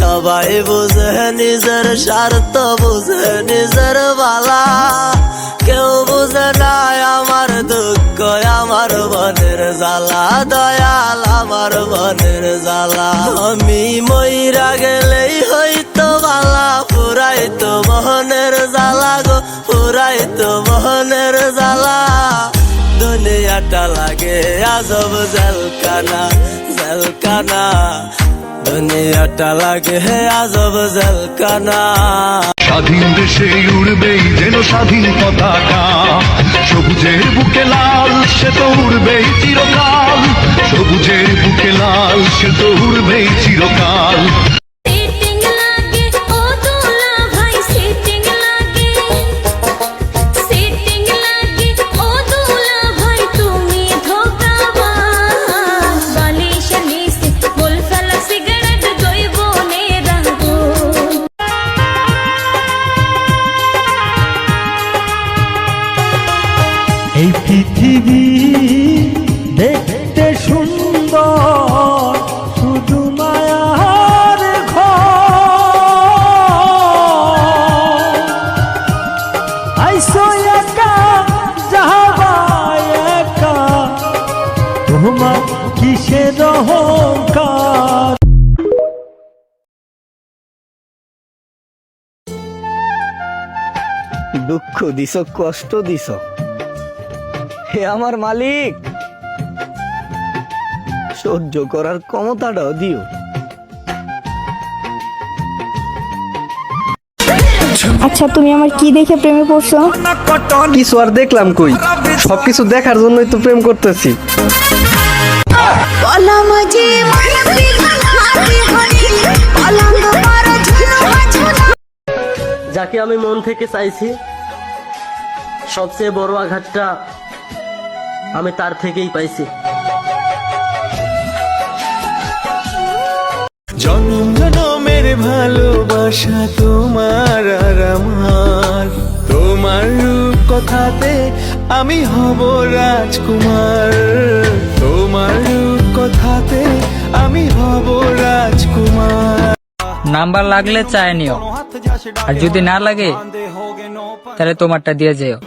সবাই বুঝে নিজের স্বার্থ, বুঝে নিজের বালা, কেউ বুঝে না আমার দুঃখ, আমার মনের জ্বালা, দয়াল আমার মনের জ্বালা। আমি মইরা গেলেই হইতো বালা, পুরাইতো মোহনের জ্বালা গো, পুরাইতো মোহনের জ্বালা। দুনিয়াটা লাগে আজব জেলখানা, জেলখানা, দুনিয়াটা লাগে আজব জেলখানা। স্বাধীন দেশে উড়বেই যেন স্বাধীন পতাকা, সবুজের বুকে লাল সে তো উড়বেই চিরকাল, সবুজের বুকে লাল সে তো উড়বেই চিরকাল। এই পৃথিবী দেখতে সুন্দর, শুধু মায়ার ঘর। আইসো একা যাবা একা, তোমার কিসের অহংকার। দুঃখ দিছ, কষ্ট দিছ, হে আমার মালিক, সহ্য করার ক্ষমতাটাও দিও। আচ্ছা, তুমি আমার কি দেখে প্রেমে পড়ছো? কিছু আর দেখলাম কই, সবকিছু দেখার জন্যই তো প্রেম করতেছি। যাকে আমি মন থেকে চাইছি, সবচেয়ে বড় আঘাতটা আমি তার থেকেই পাইছি। জনম জনমের ভালোবাসা তোমার আর আমার, তোমার রূপ কথাতে আমি হব রাজকুমার, তোমার রূপ কথাতে আমি হব রাজকুমার। নাম্বার লাগলে চায় নিও, আর যদি না লাগে তাহলে তোমারটা দিয়ে যেও।